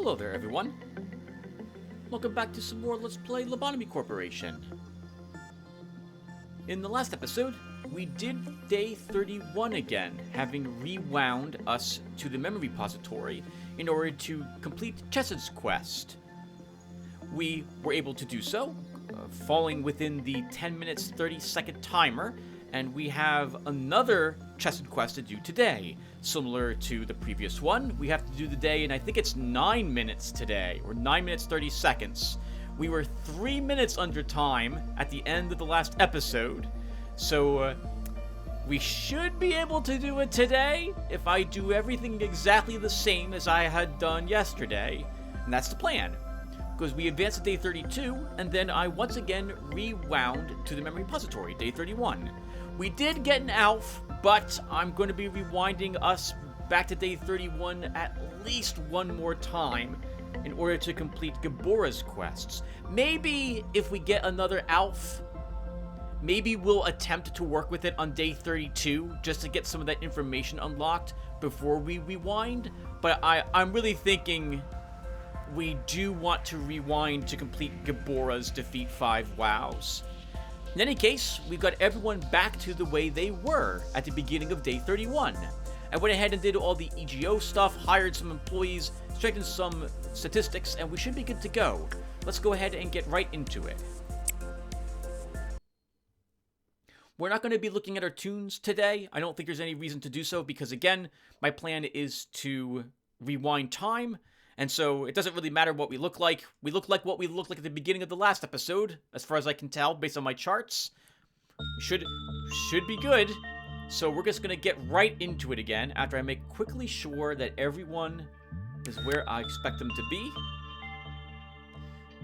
Hello there, everyone. Welcome back to some more Let's Play Lobotomy Corporation. In the last episode, we did day 31 again, having rewound us to the memory repository in order to complete Chessed's quest. We were able to do so, falling within the 10 minutes 30-second timer, and we have another Chesed quest to do today. Similar to the previous one, we have to do the day, and I think it's 9 minutes today, or 9 minutes 30 seconds. We were 3 minutes under time at the end of the last episode, so we should be able to do it today if I do everything exactly the same as I had done yesterday, and that's the plan. Because we advanced to day 32, and then I once again rewound to the memory repository, day 31. We did get an ALF, but I'm going to be rewinding us back to day 31 at least one more time in order to complete Gabora's quests. Maybe if we get another ALF, maybe we'll attempt to work with it on day 32 just to get some of that information unlocked before we rewind. But I'm really thinking we do want to rewind to complete Gabora's Defeat 5 WoWs. In any case, we've got everyone back to the way they were at the beginning of day 31. I went ahead and did all the EGO stuff, hired some employees, strengthened some statistics, and we should be good to go. Let's go ahead and get right into it. We're not going to be looking at our tunes today. I don't think there's any reason to do so because, again, my plan is to rewind time. And so it doesn't really matter what we look like. We look like what we looked like at the beginning of the last episode, as far as I can tell, based on my charts. Should be good. So we're just going to get right into it again after I make quickly sure that everyone is where I expect them to be.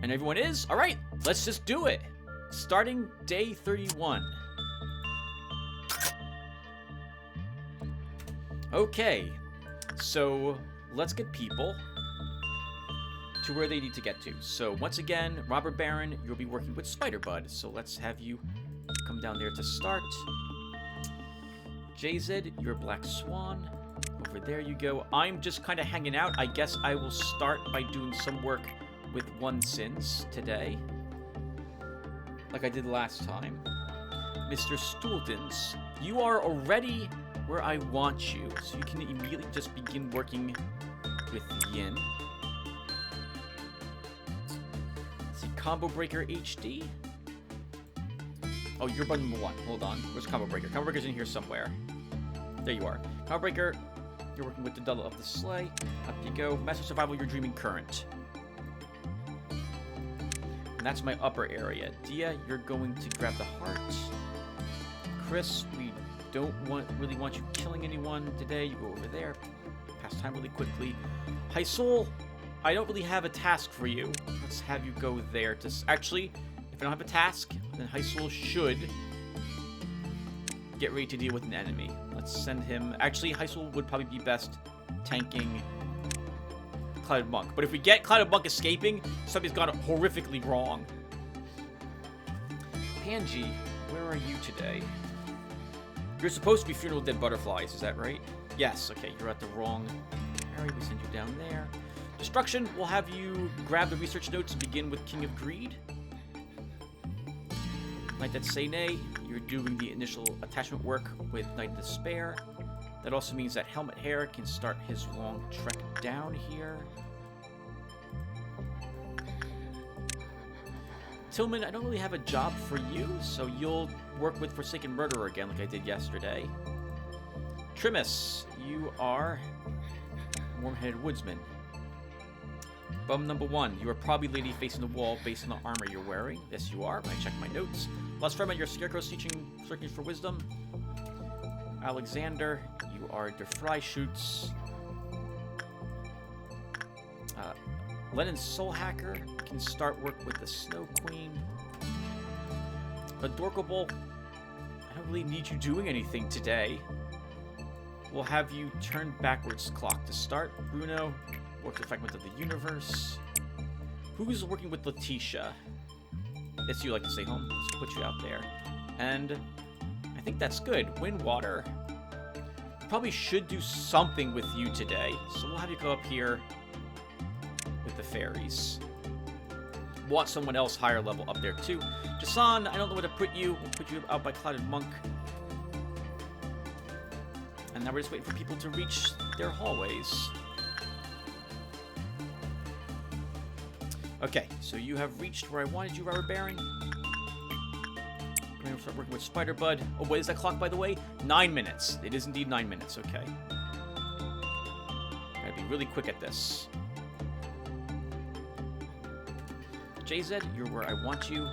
And everyone is? All right, let's just do it. Starting day 31. Okay, so let's get people to where they need to get to. So once again, Robber Baron, you'll be working with Spiderbud. So let's have you come down there to start. JZ, you're Black Swan. Over there you go. I'm just kind of hanging out. I guess I will start by doing some work with One Sins today, like I did last time. Mr. Stooltons, you are already where I want you, so you can immediately just begin working with Yin. Combo Breaker HD. Oh, you're button number 1. Hold on. Where's Combo Breaker? Combo Breaker's in here somewhere. There you are. Combo Breaker, you're working with the Double of the Sleigh. Up you go. Master Survival, you're Dreaming Current. And that's my upper area. Dia, you're going to grab the heart. Chris, we don't really want you killing anyone today. You go over there. Pass time really quickly. Hysul, I don't really have a task for you. Let's have you go there to... Actually, if I don't have a task, then Hysul should get ready to deal with an enemy. Let's send him... Actually, Hysul would probably be best tanking Clouded Monk. But if we get Clouded Monk escaping, something's gone horrifically wrong. Panji, where are you today? You're supposed to be Funeral Dead Butterflies, is that right? Yes, okay, you're at the wrong area. We send you down there. Destruction, we'll have you grab the research notes and begin with King of Greed. Knight at Sene, you're doing the initial attachment work with Knight of Despair. That also means that Helmet Hair can start his long trek down here. Tillman, I don't really have a job for you, so you'll work with Forsaken Murderer again like I did yesterday. Trimus, you are Warm-Headed Woodsman. Bum number 1, you are probably lady facing the wall based on the armor you're wearing. Yes, you are. I check my notes. Last Ferment, you're Scarecrow searching for wisdom. Alexander, you are Der Freischütz. Lennon Soul Hacker can start work with the Snow Queen. Adorkable, I don't really need you doing anything today. We'll have you turn backwards clock to start. Bruno, works with Fragment of the Universe. Who's working with Letitia? It's you like to stay home. Let's put you out there. And I think that's good. Windwater. Probably should do something with you today. So we'll have you go up here with the fairies. Want someone else higher level up there too. Jason, I don't know where to put you. We'll put you out by Clouded Monk. And now we're just waiting for people to reach their hallways. Okay, so you have reached where I wanted you, Robber Baron. We're going to start working with Spider Bud. Oh, what is that clock, by the way? 9 minutes. It is indeed 9 minutes, okay. Gotta be really quick at this. JZ, you're where I want you.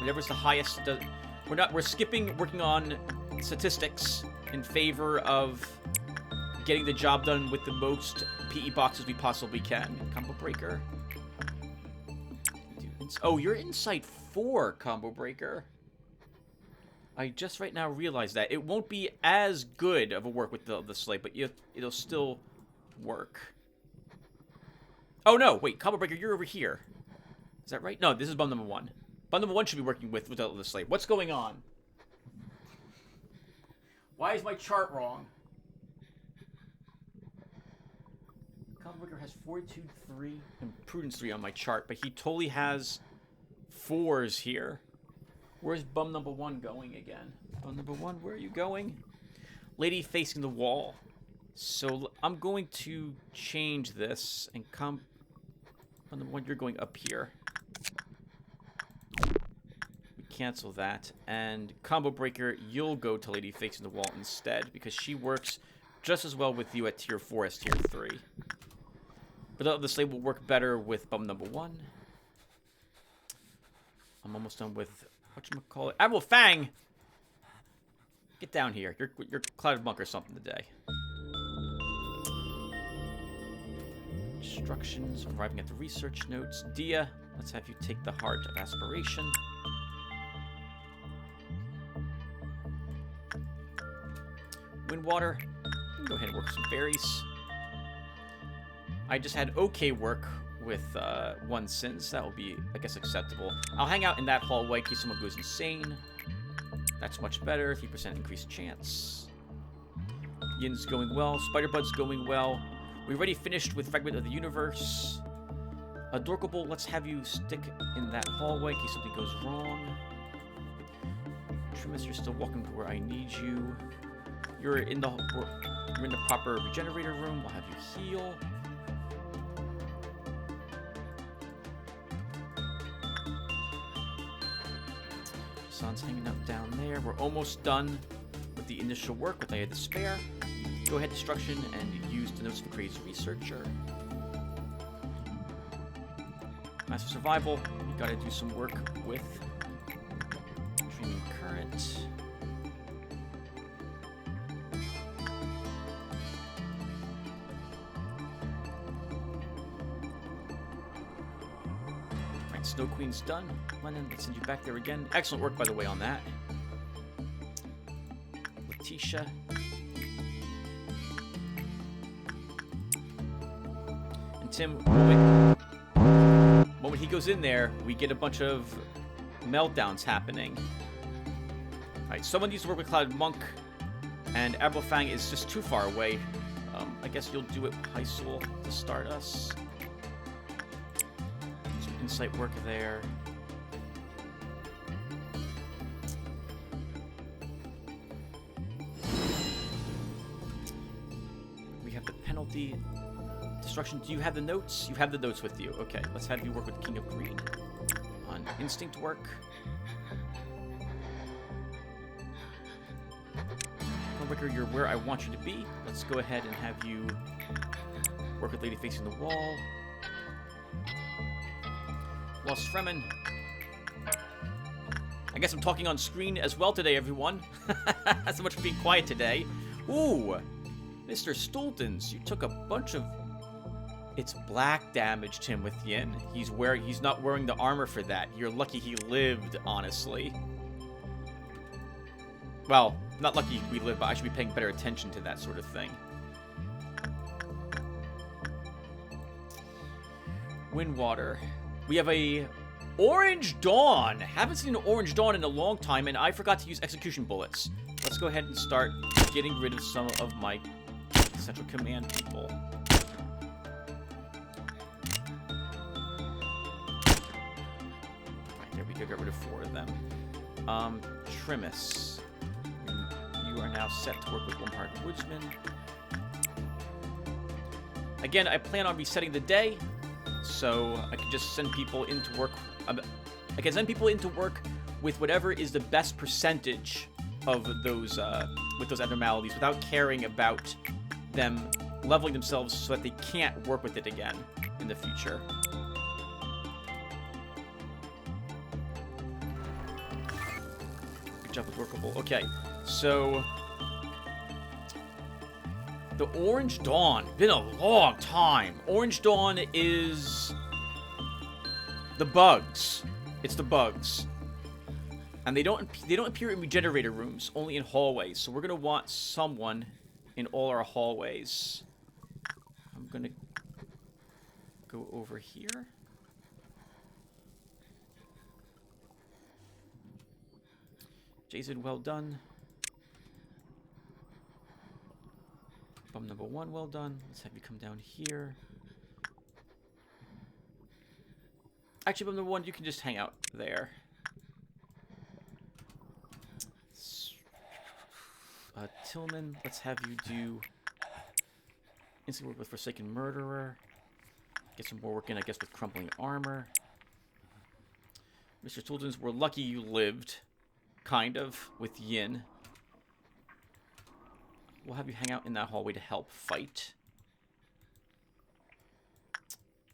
Whatever's the highest... We're skipping working on statistics in favor of getting the job done with the most PE boxes we possibly can. Combo Breaker. Oh, you're Insight 4, Combo Breaker. I just right now realized that. It won't be as good of a work with the slate, but it'll still work. Oh, no. Wait, Combo Breaker, you're over here. Is that right? No, this is bum number 1. Bum number 1 should be working with the slate. What's going on? Why is my chart wrong? Combo Breaker has Fortitude 3 and Prudence 3 on my chart, but he totally has 4s here. Where's bum number 1 going again? Bum number 1, where are you going? Lady facing the wall. So I'm going to change this and bum number 1, you're going up here. We cancel that. And Combo Breaker, you'll go to Lady facing the wall instead, because she works just as well with you at tier 4 as tier 3. But the slate will work better with bum number 1. I'm almost done with whatchamacallit. Admiral Fang! Get down here. You're Clouded Monk or something today. Instructions, arriving at the research notes. Dia, let's have you take the Heart of Aspiration. Windwater, go ahead and work some fairies. I just had okay work with 1 Sins. That will be, I guess, acceptable. I'll hang out in that hallway in case someone goes insane. That's much better. 3% increased chance. Yin's going well. Spider-Bud's going well. We already finished with Fragment of the Universe. Adorkable, let's have you stick in that hallway in case something goes wrong. Trimus, you're still walking to where I need you. You're in the proper regenerator room. We'll have you heal. Sun's hanging out down there. We're almost done with the initial work with I had to spare. Go ahead, Destruction, and use the Notes of the Crazy Researcher. Master Survival, you gotta do some work with Dreaming Current. Alright, Snow Queen's done. Lennon, let's send you back there again. Excellent work, by the way, on that. Letitia. And Tim, moment he goes in there, we get a bunch of meltdowns happening. Alright, someone needs to work with Cloud Monk, and Admiral Fang is just too far away. I guess you'll do it, Hysul, to start us. Some insight work there. We have the penalty. Destruction, do you have the notes? You have the notes with you. Okay, let's have you work with King of Green on instinct work. Wicker, you're where I want you to be. Let's go ahead and have you work with Lady Facing the Wall. Lost Fremen. I guess I'm talking on screen as well today, everyone. So much for being quiet today. Ooh, Mr. Stultons, you took a bunch of... It's black damage, Tim, with Yin. He's not wearing the armor for that. You're lucky he lived, honestly. Well, not lucky we live, but I should be paying better attention to that sort of thing. Windwater. We have a Orange Dawn. Haven't seen an Orange Dawn in a long time, and I forgot to use execution bullets. Let's go ahead and start getting rid of some of my Central Command people. got rid of 4 of them. Trimus. You are now set to work with one hired woodsman. Again, I plan on resetting the day, so I can just send people into work. I can send people into work with whatever is the best percentage of those with those abnormalities, without caring about them leveling themselves so that they can't work with it again in the future. Good job with workable. Okay, so the Orange Dawn. Been a long time. Orange Dawn is the bugs. It's the bugs. And they don't appear in regenerator rooms, only in hallways. So we're gonna want someone in all our hallways. I'm gonna go over here. Jason, well done. Bum number 1, well done. Let's have you come down here. Actually, bum number 1, you can just hang out there. Tillman, let's have you do instant work with Forsaken Murderer. Get some more work in, I guess, with Crumbling Armor. Mr. Toldens, we're lucky you lived, kind of, with Yin. We'll have you hang out in that hallway to help fight.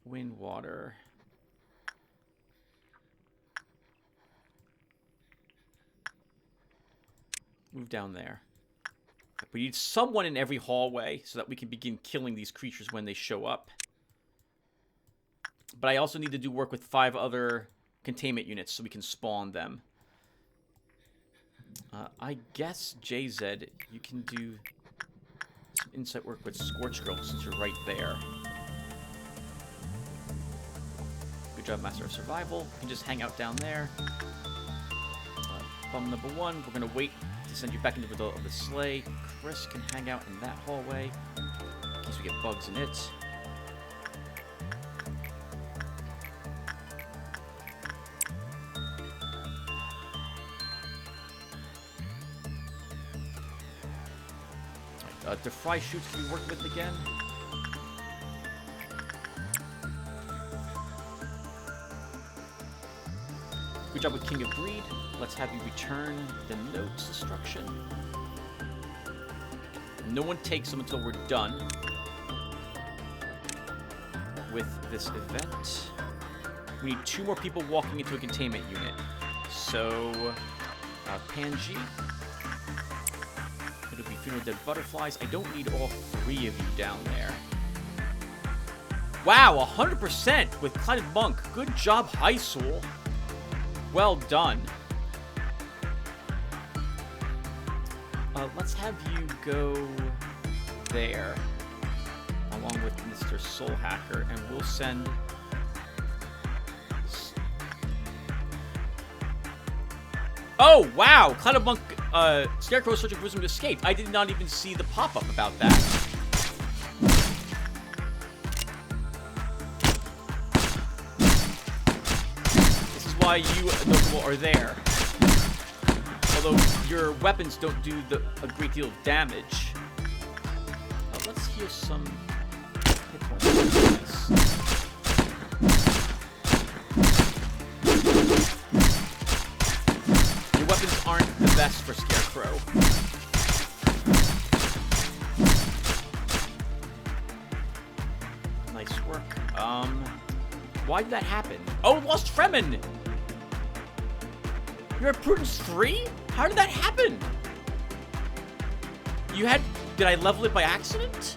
Wind, water. Move down there. We need someone in every hallway so that we can begin killing these creatures when they show up. But I also need to do work with 5 other containment units so we can spawn them. I guess, JZ, you can do some insight work with Scorch Girl since you're right there. Good job, Master of Survival. You can just hang out down there. Bum number 1, we're going to wait to send you back into the middle of the sleigh. Chris can hang out in that hallway in case we get bugs in it. Defry shoots can we work with again? Good job with King of Greed. Let's have you return the notes destruction. No one takes them until we're done with this event. We need 2 more people walking into a containment unit. So, Panji. It'll be Funeral Dead Butterflies. I don't need all 3 of you down there. Wow, 100% with Clouded Monk. Good job, High Soul. Well done. Let's have you go there, along with Mr. Soul Hacker, and we'll send... Oh, wow! Clouded Monk, Scarecrow Searching for Wisdom escaped. I did not even see the pop-up about that. This is why you, Notable, are there. Although your weapons don't do a great deal of damage. Let's heal some hit points. Your weapons aren't the best for Scarecrow. Nice work. Why did that happen? Oh, lost Fremen! You're at Prudence 3? How did that happen? You had... Did I level it by accident?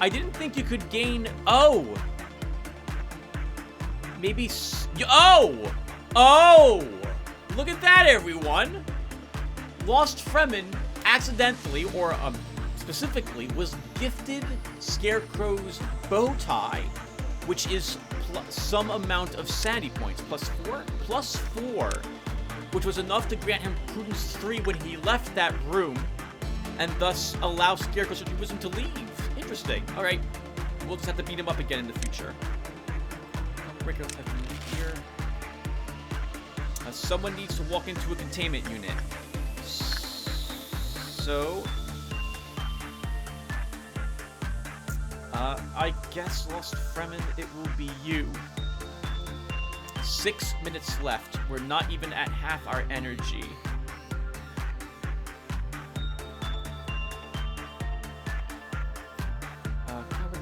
I didn't think you could gain... Oh! Maybe... Oh! Oh! Look at that, everyone! Lost Fremen accidentally, or specifically, was gifted Scarecrow's bow tie, which is some amount of sanity points. +4? +4. Which was enough to grant him Prudence 3 when he left that room, and thus allow Scarecrow Searching Wisdom to leave. Interesting. Alright. We'll just have to beat him up again in the future. Break it up here. Someone needs to walk into a containment unit. So... I guess, Lost Fremen, it will be you. 6 minutes left. We're not even at half our energy.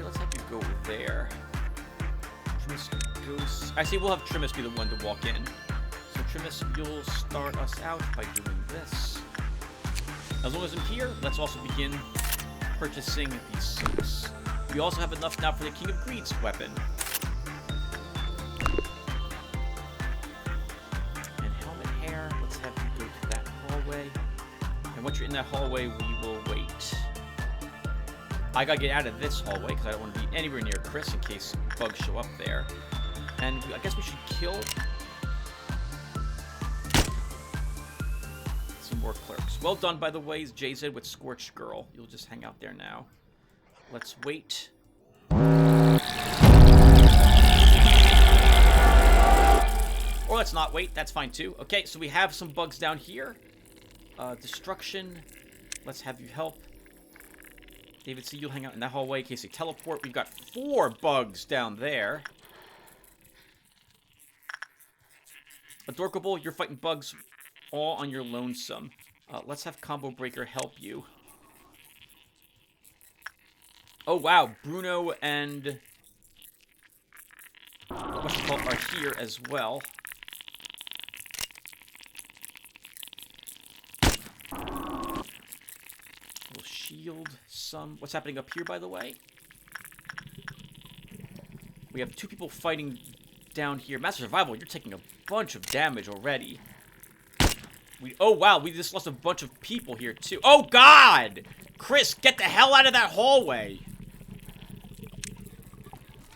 Let's have you go there. Trimus goes... Actually, we'll have Trimus be the one to walk in. So Trimus, you'll start us out by doing this. As long as I'm here, let's also begin purchasing these suits. We also have enough now for the King of Greed's weapon. And helmet hair, let's have you go to that hallway. And once you're in that hallway, we will wait. I gotta get out of this hallway because I don't want to be anywhere near Chris in case bugs show up there. And I guess we should kill some more clerks. Well done, by the way, JZ with Scorched Girl. You'll just hang out there now. Let's wait. Or let's not wait. That's fine too. Okay, so we have some bugs down here. Destruction. Let's have you help. David C, you'll hang out in that hallway in case they teleport. We've got 4 bugs down there. Adorkable, you're fighting bugs all on your lonesome. Let's have Combo Breaker help you. Oh, wow. Bruno and... whatchamacallit are here as well. We'll shield some... What's happening up here, by the way? We have 2 people fighting down here. Master Survival, you're taking a bunch of damage already. Oh, wow. We just lost a bunch of people here, too. Oh, God! Chris, get the hell out of that hallway!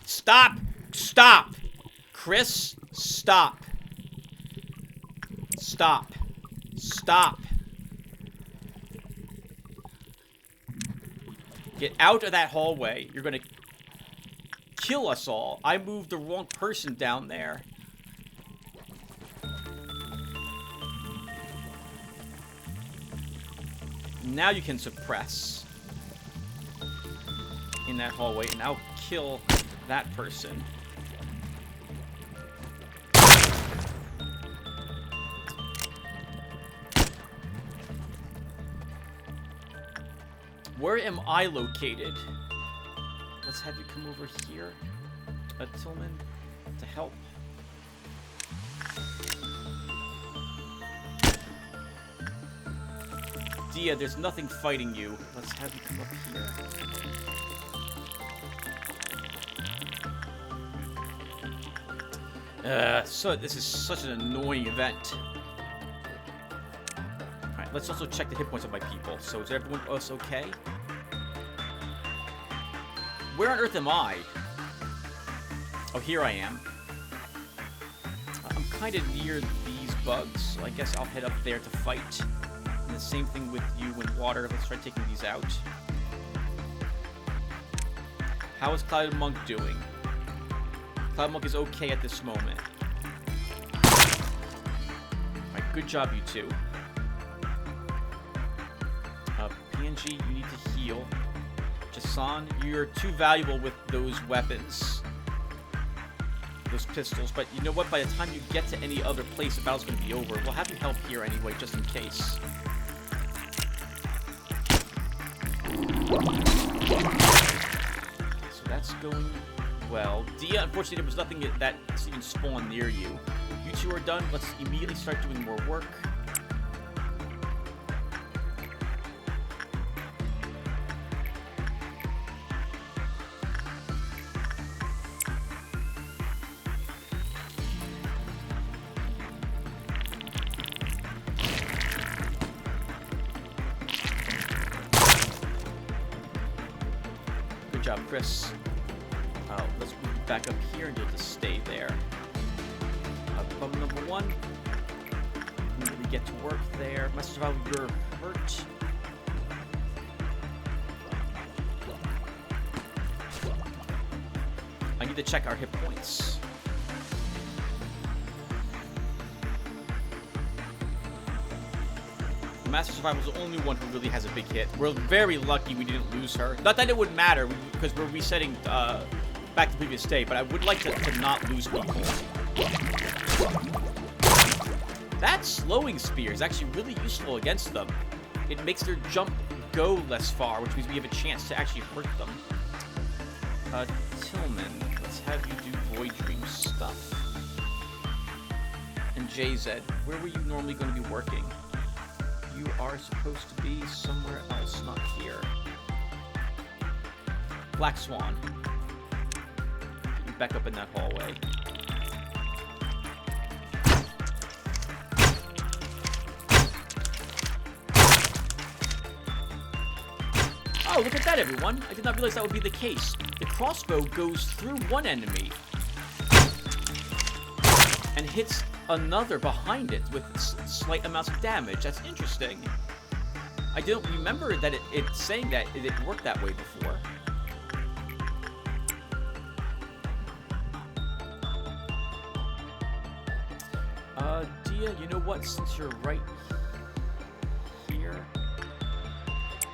Stop! Stop! Chris, stop. Stop. Stop. Get out of that hallway. You're gonna kill us all. I moved the wrong person down there. Now you can suppress in that hallway, and I'll kill that person. Where am I located? Let's have you come over here, Tillman, to help. Dia, there's nothing fighting you. Let's have you come up here. So this is such an annoying event. Alright, let's also check the hit points of my people. So is everyone else okay? Where on earth am I? Oh, here I am. I'm kind of near these bugs, so I guess I'll head up there to fight. And the same thing with you and Water. Let's try taking these out. How is Clouded Monk doing? Cloud Monk is okay at this moment. Alright, good job, you two. PNG, you need to heal. Jason, you're too valuable with those weapons. Those pistols. But you know what? By the time you get to any other place, the battle's going to be over. We'll have you help here anyway, just in case. So that's going well. Dia, unfortunately, there was nothing that even spawned near you. You two are done. Let's immediately start doing more work. Good job, Chris. Let's move back up here and you'll just stay there. Bum number 1. Immediately get to work there. Master Survival, you're hurt. I need to check our hit points. Master Survival's the only one who really has a big hit. We're very lucky we didn't lose her. Not that it would matter, because we're resetting back to the previous day, but I would like to not lose people. That slowing spear is actually really useful against them. It makes their jump go less far, which means we have a chance to actually hurt them. Tillman, let's have you do Void Dream stuff. And JZ, where were you normally going to be working? You are supposed to be somewhere else, not here. Black Swan. Get you back up in that hallway. Oh, look at that, everyone. I did not realize that would be the case. The crossbow goes through one enemy and hits another behind it with slight amounts of damage. That's interesting. I don't remember that it's saying that it worked that way before. Dia, you know what? Since you're right here,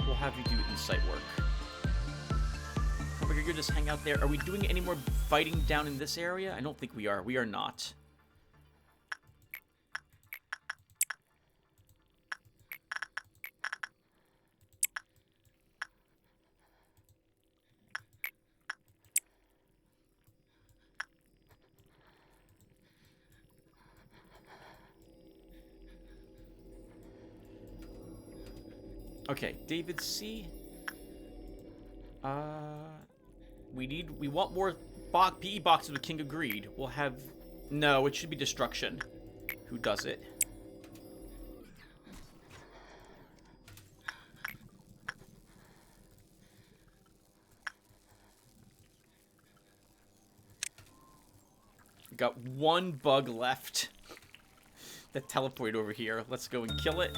we'll have you do insight work. You're gonna just hang out there. Are we doing any more fighting down in this area? I don't think we are. We are not. Okay, David C. We want more PE boxes with King of Greed. We'll have... No, it should be Destruction. Who does it? We got one bug left. That teleported over here. Let's go and kill it.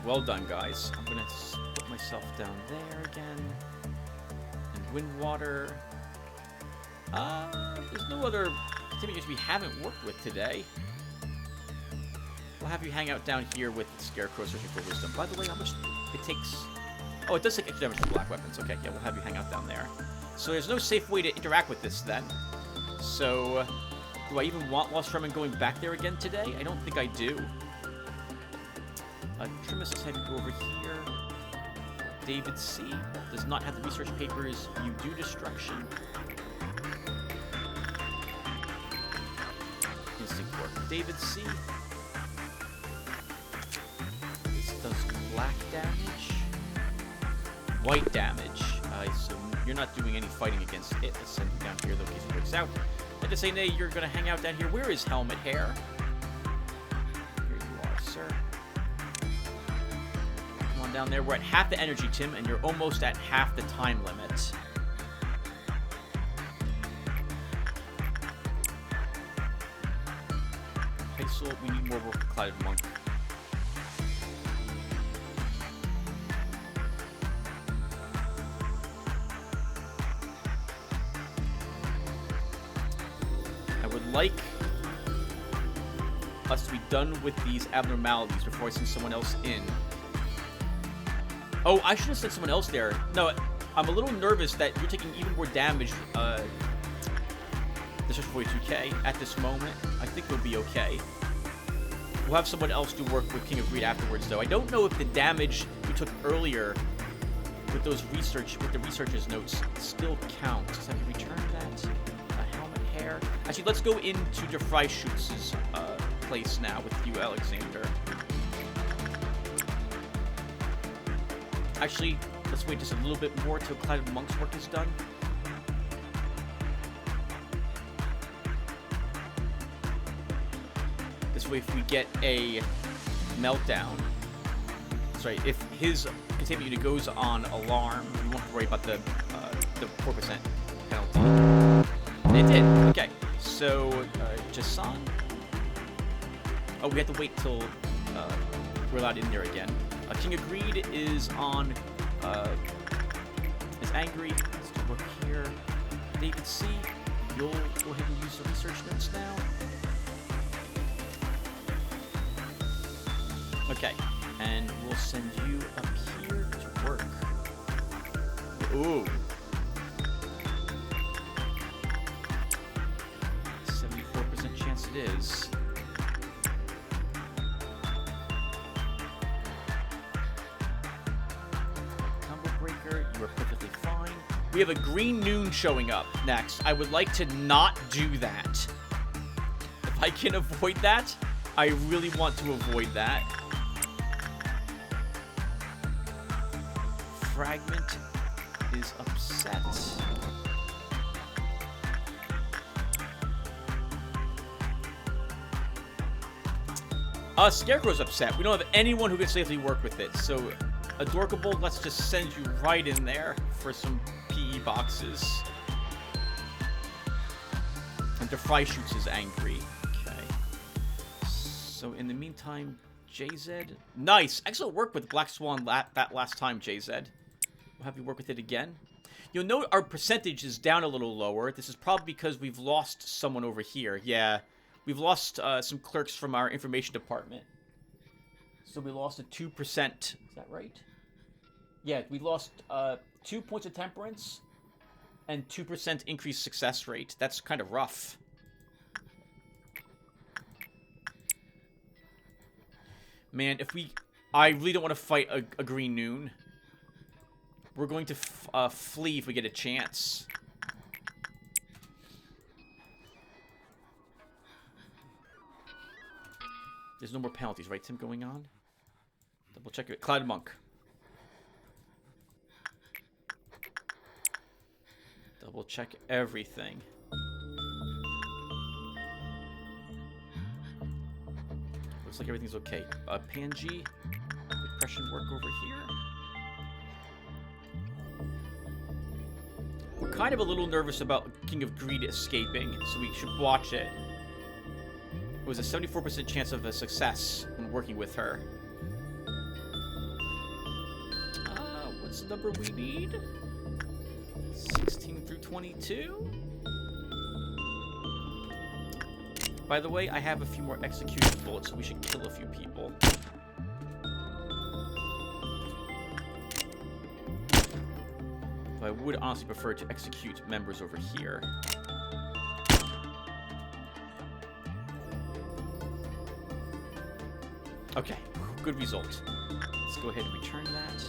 Well done, guys. I'm gonna put myself down there again. And Windwater. There's no other activities we haven't worked with today. We'll have you hang out down here with the Scarecrow searching for wisdom. By the way, how much it takes... Oh, it does take extra damage from black weapons. Okay, yeah, we'll have you hang out down there. So there's no safe way to interact with this then. So, do I even want Lost Fremen going back there again today? I don't think I do. Trimus, let's have you go over here. David C. does not have the research papers. You do Destruction. Instinct work. David C. This does black damage. White damage. So you're not doing any fighting against it. Let's send you down here, though, in case it works out. And to say, nay, you're going to hang out down here. Where is Helmet Hair? Here you are, sir. Down there, we're at half the energy, Tim, and you're almost at half the time limit. Pixel, we need more work with Clouded Monk. I would like us to be done with these abnormalities before I send someone else in. Oh, I should have sent someone else there. No, I'm a little nervous that you're taking even more damage. This is 42k at this moment. I think we'll be okay. We'll have someone else do work with King of Greed afterwards, though. I don't know if the damage we took earlier with those the researchers' notes still counts. Have you returned that? Helmet Hair. Actually, let's go into DeFry Schutz' place now with you, Alexander. Actually, let's wait just a little bit more till Clouded Monk's work is done. This way, if we get a meltdown, sorry, if his containment unit goes on alarm, we won't have to worry about the 4% penalty. And it did. Okay, so Jason. Oh, we have to wait till we're allowed in there again. King of Greed is on, is angry. Let's do work here. David C., you'll go ahead and use the research notes now. Okay, and we'll send you up here to work. Ooh. 74% chance it is. Combo breaker, you are perfectly fine. We have a green noon showing up next. I would like to not do that. If I can avoid that, I really want to avoid that. Fragment is upset. Scarecrow's upset. We don't have anyone who can safely work with it. So, Adorkable, let's just send you right in there for some PE boxes. And DeFry Shoots is angry. Okay. So, in the meantime, JZ. Nice! Excellent work with Black Swan that last time, JZ. We'll have you work with it again. You'll note our percentage is down a little lower. This is probably because we've lost someone over here. Yeah, we've lost some clerks from our information department. So we lost a 2%. Is that right? Yeah, we lost 2 points of temperance and 2% increased success rate. That's kind of rough. Man, I really don't want to fight a green noon. We're going to flee if we get a chance. There's no more penalties, right, Tim, going on? Double check it. Cloud Monk. Double check everything. Looks like everything's okay. Panji, depression work over here. We're kind of a little nervous about King of Greed escaping, so we should watch it. It was a 74% chance of a success when working with her. What's the number we need? 16 through 22? By the way, I have a few more execution bullets, so we should kill a few people. But I would honestly prefer to execute members over here. Okay, good result. Let's go ahead and return that.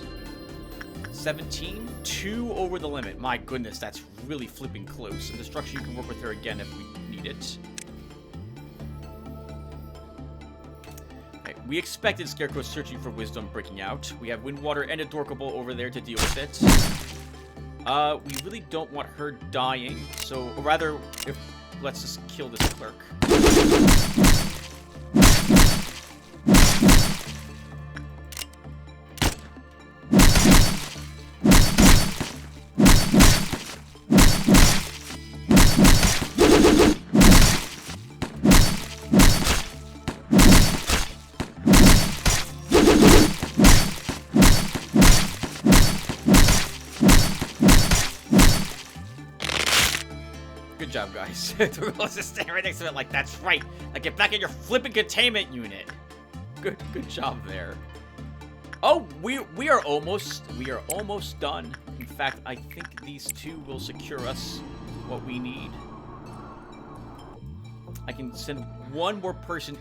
17, 2 over the limit. My goodness, that's really flipping close. And Destruction, you can work with her again if we need it. Okay, we expected Scarecrow searching for wisdom breaking out. We have Windwater and Adorkable over there to deal with it. We really don't want her dying, so, or rather, let's just kill this clerk. Good job, guys. The girl is just standing right next to it like, that's right. Like, get back in your flipping containment unit. Good job there. Oh, we are almost done. In fact, I think these two will secure us what we need. I can send one more person.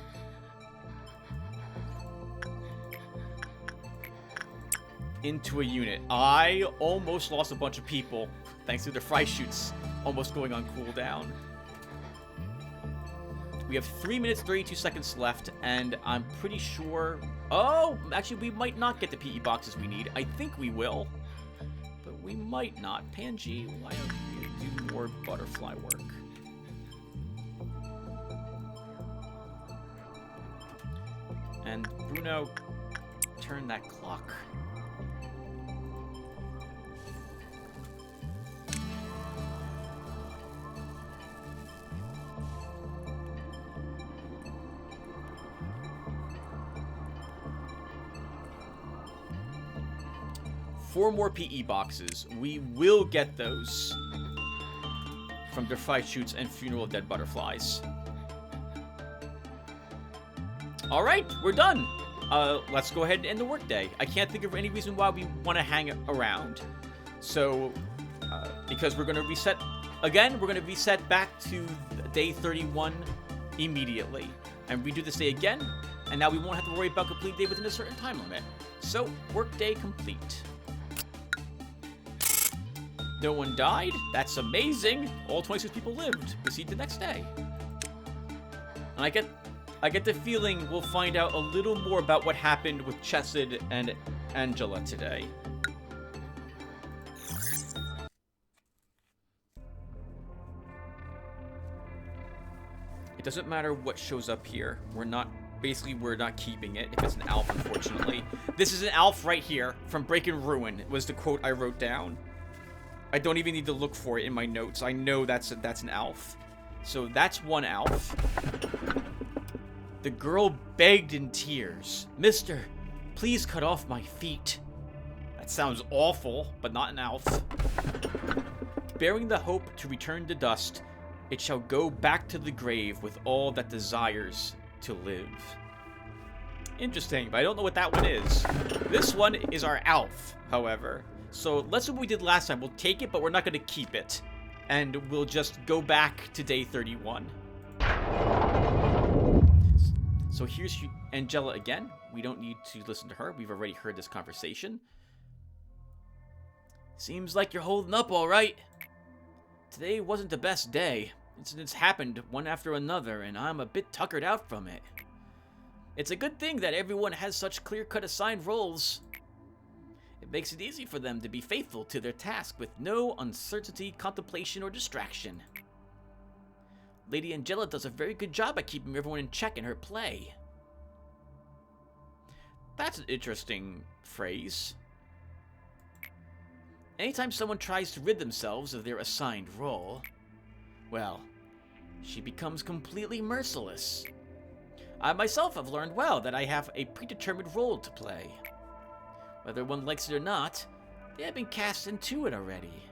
Into a unit. I almost lost a bunch of people thanks to the fry shoots almost going on cooldown. We have 3 minutes 32 seconds left, and I'm pretty sure. Oh, actually, we might not get the PE boxes we need. I think we will, but we might not. Panji, why don't you do more butterfly work? And Bruno, turn that clock. 4 more PE boxes. We will get those from their fly shoots and funeral of dead butterflies. Alright, we're done. Let's go ahead and end the workday. I can't think of any reason why we want to hang around. So, because we're going to reset, again, we're going to reset back to day 31 immediately. And redo this day again, and now we won't have to worry about complete day within a certain time limit. So, workday complete. No one died? That's amazing! All 26 people lived. Proceed the next day. And I get the feeling we'll find out a little more about what happened with Chesed and Angela today. It doesn't matter what shows up here. We're not keeping it if it's an ALF, unfortunately. This is an ALF right here from Break and Ruin, was the quote I wrote down. I don't even need to look for it in my notes. I know that's an ALF. So that's one ALF. The girl begged in tears, "Mister, please cut off my feet." That sounds awful, but not an ALF. Bearing the hope to return to dust, it shall go back to the grave with all that desires to live. Interesting, but I don't know what that one is. This one is our ALF, however. So let's do what we did last time. We'll take it, but we're not going to keep it. And we'll just go back to day 31. So here's Angela again. We don't need to listen to her. We've already heard this conversation. Seems like you're holding up all right. Today wasn't the best day. Incidents happened one after another, and I'm a bit tuckered out from it. It's a good thing that everyone has such clear-cut assigned roles. It makes it easy for them to be faithful to their task with no uncertainty, contemplation, or distraction. Lady Angela does a very good job at keeping everyone in check in her play. That's an interesting phrase. Anytime someone tries to rid themselves of their assigned role, well, she becomes completely merciless. I myself have learned well that I have a predetermined role to play. Whether one likes it or not, they have been cast into it already.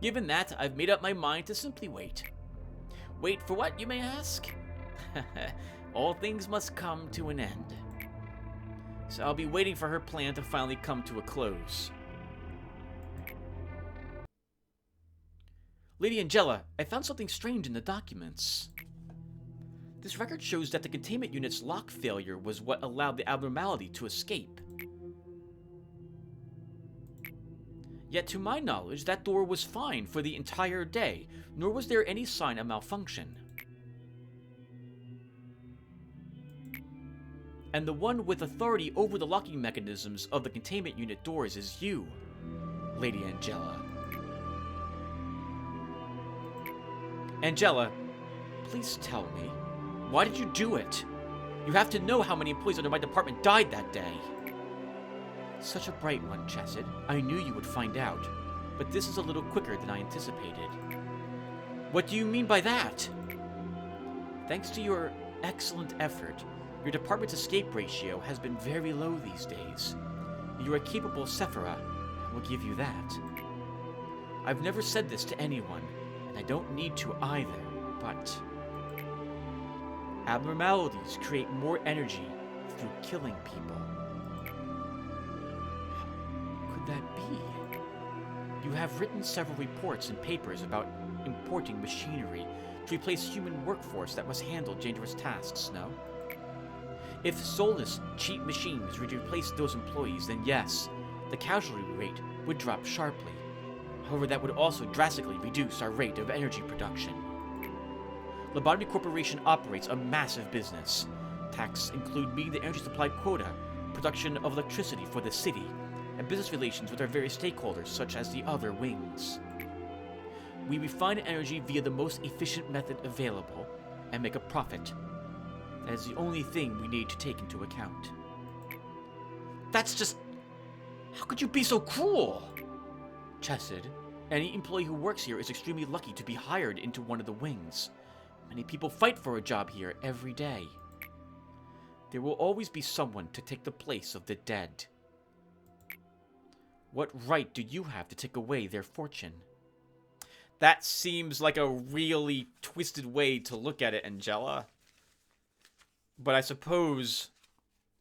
Given that, I've made up my mind to simply wait. Wait for what, you may ask? All things must come to an end. So I'll be waiting for her plan to finally come to a close. Lady Angela, I found something strange in the documents. This record shows that the containment unit's lock failure was what allowed the abnormality to escape. Yet to my knowledge, that door was fine for the entire day, nor was there any sign of malfunction. And the one with authority over the locking mechanisms of the containment unit doors is you, Lady Angela. Angela, please tell me, why did you do it? You have to know how many employees under my department died that day. Such a bright one, Chesed. I knew you would find out, but this is a little quicker than I anticipated. What do you mean by that? Thanks to your excellent effort, your department's escape ratio has been very low these days. You are a capable Sephira, I will give you that. I've never said this to anyone, and I don't need to either, but abnormalities create more energy through killing people. Could that be? You have written several reports and papers about importing machinery to replace human workforce that must handle dangerous tasks, no? If soulless, cheap machines were to replace those employees, then yes, the casualty rate would drop sharply. However, that would also drastically reduce our rate of energy production. Lobotomy Corporation operates a massive business. Tasks include meeting the energy supply quota, production of electricity for the city, and business relations with our various stakeholders, such as the other wings. We refine energy via the most efficient method available and make a profit. That is the only thing we need to take into account. That's just... How could you be so cruel? Chesed, any employee who works here is extremely lucky to be hired into one of the wings. Many people fight for a job here every day. There will always be someone to take the place of the dead. What right do you have to take away their fortune? That seems like a really twisted way to look at it, Angela. But I suppose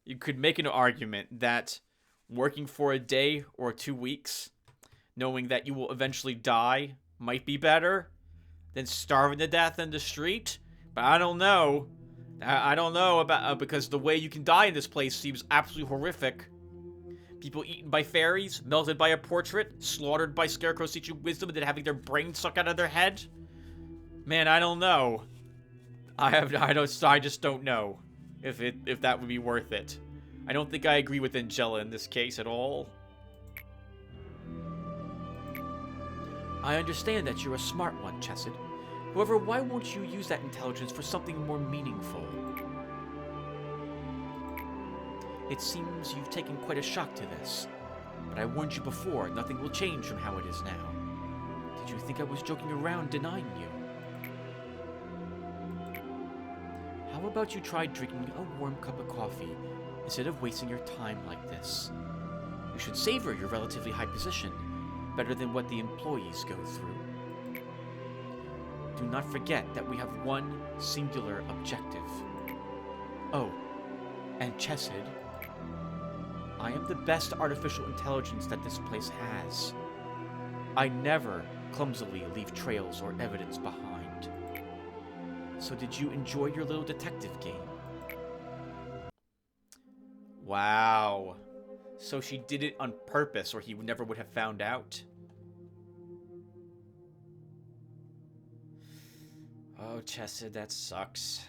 you could make an argument that working for a day or 2 weeks, knowing that you will eventually die, might be better than starving to death in the street. But I don't know. I don't know about because the way you can die in this place seems absolutely horrific. People eaten by fairies, melted by a portrait, slaughtered by scarecrows teaching wisdom, and then having their brains sucked out of their head. Man, I don't know. I just don't know if that would be worth it. I don't think I agree with Angela in this case at all. I understand that you're a smart one, Chesed. However, why won't you use that intelligence for something more meaningful? It seems you've taken quite a shock to this. But I warned you before, nothing will change from how it is now. Did you think I was joking around denying you? How about you try drinking a warm cup of coffee instead of wasting your time like this? You should savor your relatively high position, better than what the employees go through. Do not forget that we have one singular objective. Oh, and Chesed, I am the best artificial intelligence that this place has. I never clumsily leave trails or evidence behind. So did you enjoy your little detective game? Wow. So she did it on purpose, or he never would have found out. Oh, Chesed, that sucks.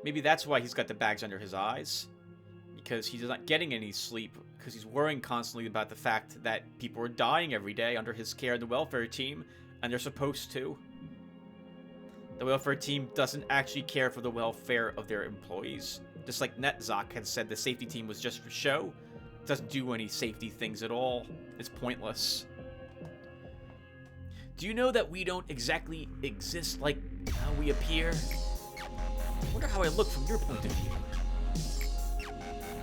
Maybe that's why he's got the bags under his eyes. Because he's not getting any sleep. Because he's worrying constantly about the fact that people are dying every day under his care in the welfare team. And they're supposed to. The welfare team doesn't actually care for the welfare of their employees. Just like Netzach had said, the safety team was just for show. It doesn't do any safety things at all. It's pointless. Do you know that we don't exactly exist like how we appear? I wonder how I look from your point of view.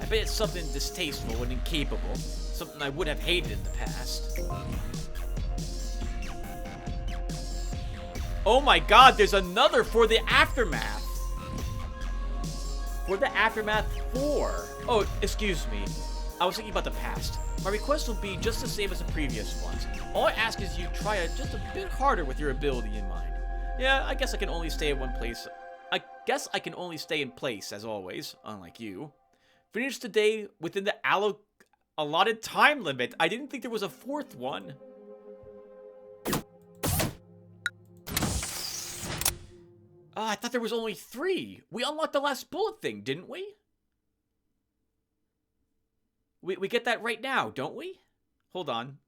I bet it's something distasteful and incapable. Something I would have hated in the past. Oh my god, there's another for the Aftermath! For the Aftermath 4. Oh, excuse me. I was thinking about the past. My request will be just the same as the previous ones. All I ask is you try it just a bit harder with your ability in mind. Yeah, I guess I can only stay in one place. I guess I can only stay in place, as always, unlike you. Finish the day within the allotted time limit. I didn't think there was a fourth one. Oh, I thought there was only 3. We unlocked the last bullet thing, didn't we? We get that right now, don't we? Hold on.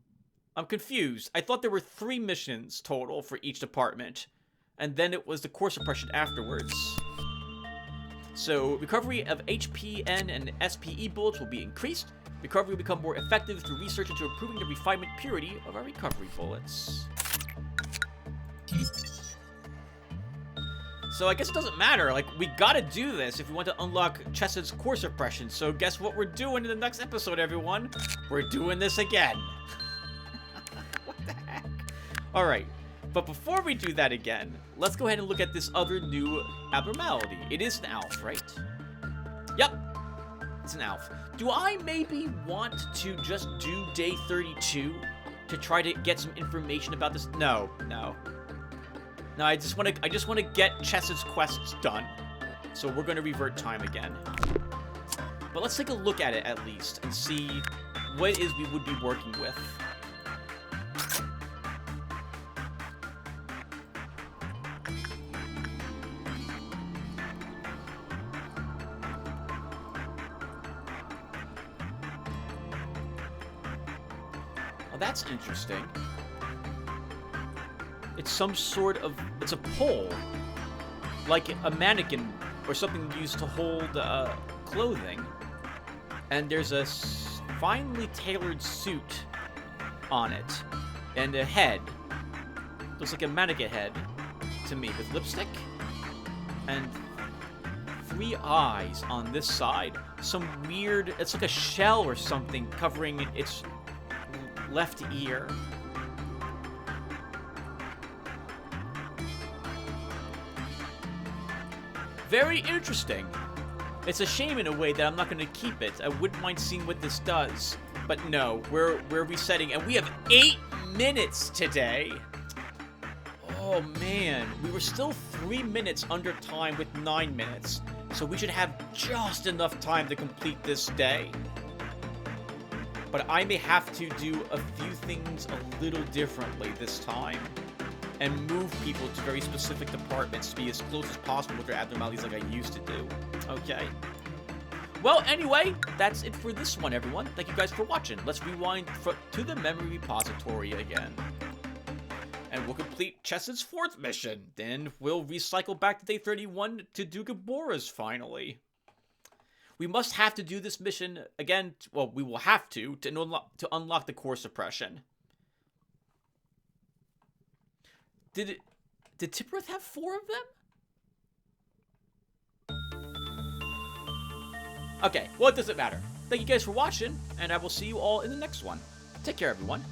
I'm confused. I thought there were 3 missions total for each department. And then it was the core suppression afterwards. So, recovery of HPN and SPE bullets will be increased. Recovery will become more effective through research into improving the refinement purity of our recovery bullets. So I guess it doesn't matter, like, we gotta do this if we want to unlock Chesed's core suppression, so guess what we're doing in the next episode, everyone? We're doing this again. What the heck? Alright, but before we do that again, let's go ahead and look at this other new abnormality. It is an ALF, right? Yep, it's an ALF. Do I maybe want to just do day 32 to try to get some information about this? No. No, I just want to get Chesed's quests done. So we're going to revert time again. But let's take a look at it at least and see what it is we would be working with. Oh, that's interesting. It's some sort of... It's a pole. Like a mannequin or something used to hold clothing. And there's a finely tailored suit on it. And a head. Looks like a mannequin head. to me with lipstick and 3 eyes on this side. Some weird, it's like a shell or something covering its left ear. Very interesting. It's a shame in a way that I'm not going to keep it. I wouldn't mind seeing what this does. But no, we're resetting, and we have 8 minutes today. Oh man, we were still 3 minutes under time with 9 minutes. So we should have just enough time to complete this day. But I may have to do a few things a little differently this time. And move people to very specific departments to be as close as possible with their abnormalities like I used to do. Okay. Well, anyway, that's it for this one, everyone. Thank you guys for watching. Let's rewind to the memory repository again. And we'll complete Chess's 4th mission. Then we'll recycle back to day 31 to do Gabora's finally. We must have to do this mission again. Well, we will have to unlock the core suppression. Did Tipperith have 4 of them? Okay, well, it doesn't matter. Thank you guys for watching, and I will see you all in the next one. Take care, everyone.